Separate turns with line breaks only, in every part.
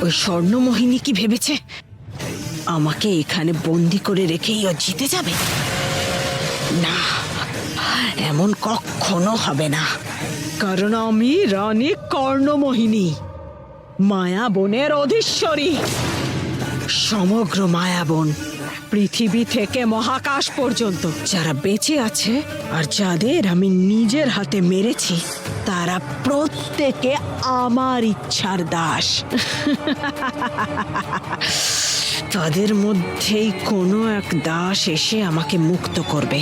ওই স্বর্ণমোহিনী কি ভেবেছে আমাকে এখানে বন্দি করে রেখেই ও জিতে যাবে? না, এমন কখনো হবে না। কারণ আমি রানী কর্ণমোহিনী, মায়াবনের অধীশ্বরী। সমগ্র মায়াবন, পৃথিবী থেকে মহাকাশ পর্যন্ত যারা বেঁচে আছে আর যাদের আমি নিজের হাতে মেরেছি, তারা প্রত্যেকে আমার ইচ্ছার দাস। তাদের মধ্যেই কোনো এক দাস এসে আমাকে মুক্ত করবে।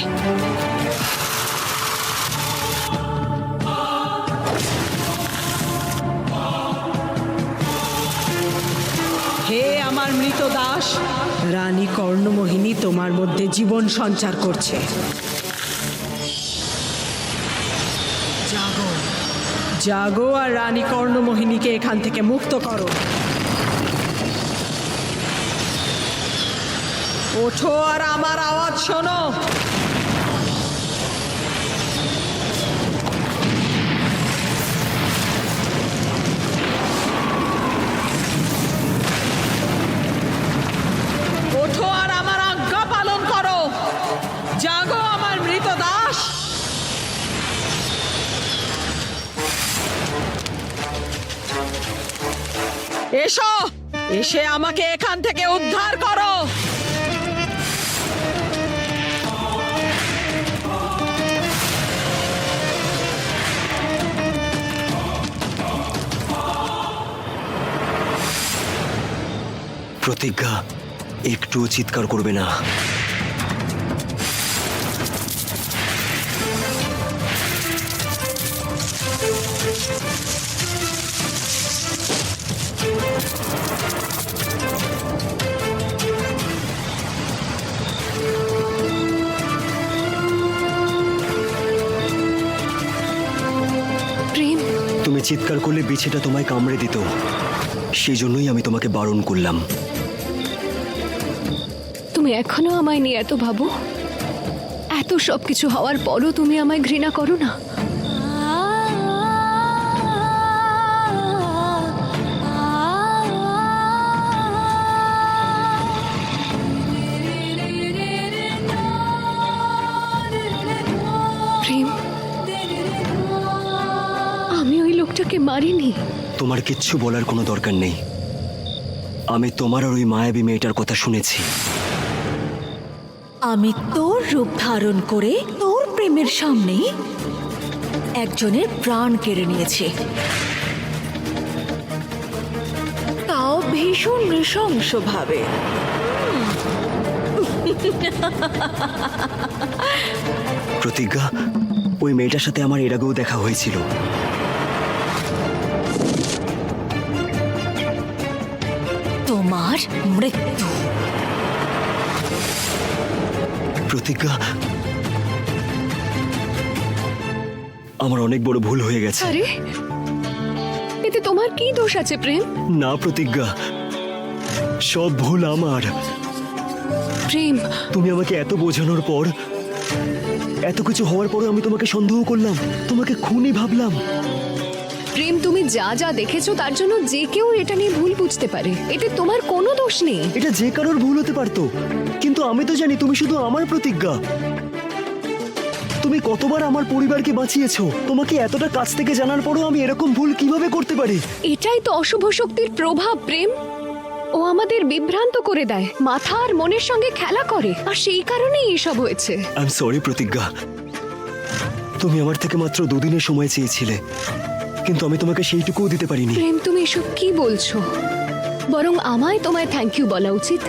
হে আমার মৃত দাস, রানী কর্ণমোহিনী তোমার মধ্যে জীবন সঞ্চার করছে। জাগো, জাগো আর রানী কর্ণমোহিনীকে এখান থেকে মুক্ত করো। ওঠো আর আমার আওয়াজ শোনো। ওঠো আর আমার আজ্ঞা পালন করো। জাগো আমার মৃত দাস। এসো, এসে আমাকে এখান থেকে উদ্ধার করো।
প্রতিজ্ঞা, একটুও চিৎকার করবে না।
প্রেম,
তুমি চিৎকার করলে বিছেটা তোমায় কামড়ে দিত, সেই জন্যই আমি তোমাকে বারণ করলাম।
তুমি এখনো আমায় নিয়ে এত ভাবো? এত সবকিছু হওয়ার পরও তুমি আমায় ঘৃণা করো না? প্রেম, আমি ওই লোকটাকে মারিনি।
তোমার কিচ্ছু বলার কোনো দরকার নেই। আমি তোমার আর ওই মায়াবী মেয়েটার কথা শুনেছি।
আমি তোর রূপ ধারণ করে তোর প্রেমের সামনে একজনের প্রাণ কেড়ে নিয়েছি, তাও ভীষণ নৃশংসভাবে।
প্রতিজ্ঞা, ওই মেয়েটার সাথে আমার এর আগেও দেখা হয়েছিল।
তোমার মৃত্যু।
প্রতিজ্ঞা, আমার অনেক বড় ভুল হয়ে গেছে।
আরে, এতে তোমার কি দোষ আছে প্রেম?
না প্রতিজ্ঞা, সব ভুল আমার।
প্রেম,
তুমি আমাকে এত বোঝানোর পর, এত কিছু হওয়ার পরে আমি তোমাকে সন্দেহ করলাম, তোমাকে খুনি ভাবলাম।
প্রেম, তুমি যা যা দেখেছো তার জন্য যে কেউ এটা নিয়ে ভুল বুঝতে পারে। এতে তোমার কোনো দোষ নেই।
এটা যে কারোর ভুল হতে পারতো, কিন্তু আমি তো জানি তুমি শুধু আমার প্রতিজ্ঞা। তুমি কতবার আমার পরিবারকে বাঁচিয়েছো, তোমাকে এতটা কাছ থেকে জানার পরও আমি এরকম ভুল কিভাবে করতে পারি?
এটাই তো অশুভ শক্তির প্রভাব প্রেম। ও আমাদের বিভ্রান্ত করে দেয়, মাথা আর মনের সঙ্গে খেলা করে, আর সেই কারণেই এসব হয়েছে।
আই এম সরি প্রতিজ্ঞা। তুমি আমার থেকে মাত্র দুদিনের সময় চেয়েছিলে, কিন্তু আমি তোমাকে সেইটুকুও দিতে পারিনি।
প্রেম, তুমি এসব কি বলছো? বরং আমায় তোমায় থ্যাংক ইউ বলা উচিত।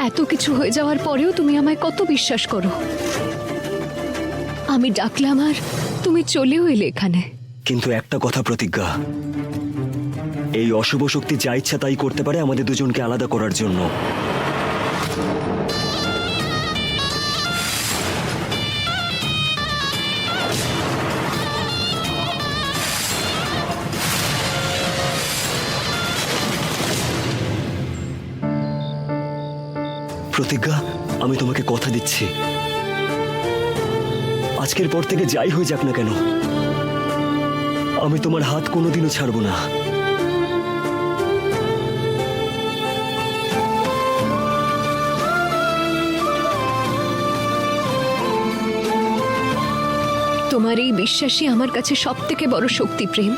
এত কিছু হয়ে যাওয়ার পরেও তুমি আমায় কত বিশ্বাস করো। আমি ডাকলাম আর তুমি চলেও এলে এখানে।
কিন্তু একটা কথা প্রতিজ্ঞা, এই অশুভ শক্তি যা ইচ্ছা তাই করতে পারে আমাদের দুজনকে আলাদা করার জন্য। প্রতিজ্ঞা, আমি তোমাকে কথা দিচ্ছি, আজকের পর থেকে যাই হয়ে যাক না কেন, আমি তোমার হাত কোনোদিনও ছাড়বো না।
তোমার এই বিশ্বাসই আমার কাছে সব থেকে বড় শক্তি প্রেম।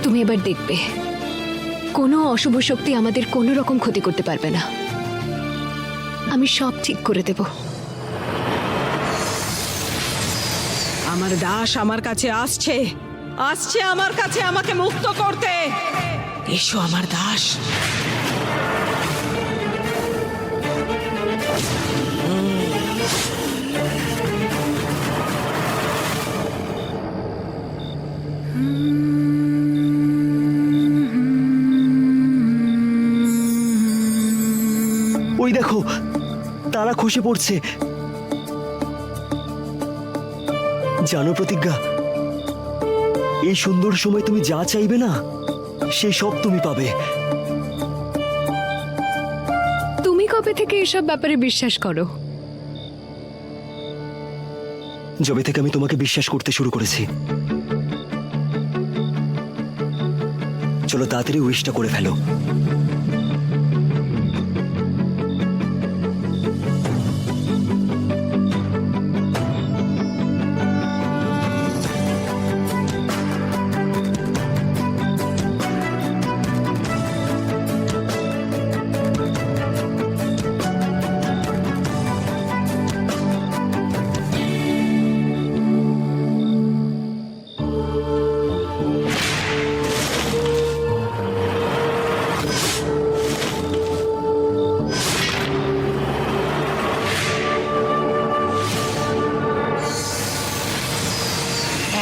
তুমি এবার দেখবে কোনো অশুভ শক্তি আমাদের কোনো রকম ক্ষতি করতে পারবে না। আমি সব ঠিক করে দেব।
আমার দাস আমার কাছে আসছে, আসছে আমার কাছে আমাকে মুক্ত করতে। এসো আমার দাস।
ওই দেখো, তারা খসে পড়ছে। জানো প্রতিজ্ঞা, এই সুন্দর সময় তুমি যা চাইবে না সেই সব তুমি পাবে।
তুমি কবে থেকে এসব ব্যাপারে বিশ্বাস করো?
যবে থেকে আমি তোমাকে বিশ্বাস করতে শুরু করেছি। চলো তাড়াতাড়ি উইশটা করে ফেলো।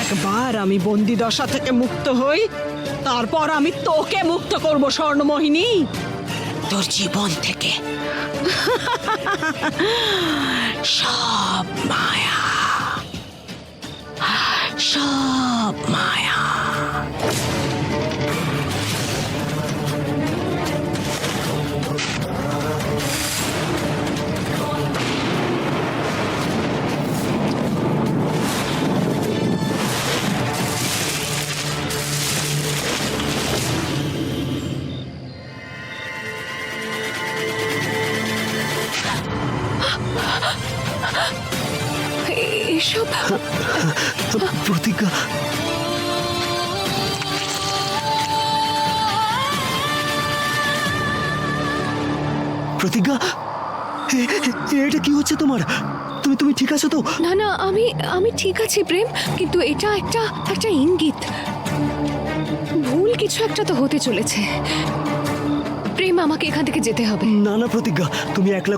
একবার আমি বন্দি দশা থেকে মুক্ত হই, তারপর আমি তোকে মুক্ত করব স্বর্ণমোহিনী, তোর জীবন থেকে। সব মায়া, সব মায়া।
এসব
প্রতিজ্ঞা, প্রতিজ্ঞা, এটা কি হচ্ছে তোমার? তুমি তুমি ঠিক আছো তো?
না না, আমি ঠিক আছি প্রেম, কিন্তু এটা একটা ইঙ্গিত। ভুল কিছু একটা তো হতে চলেছে। প্রেম, আমাকে এখান থেকে যেতে হবে।
না না প্রতিজ্ঞা, তুমি একলা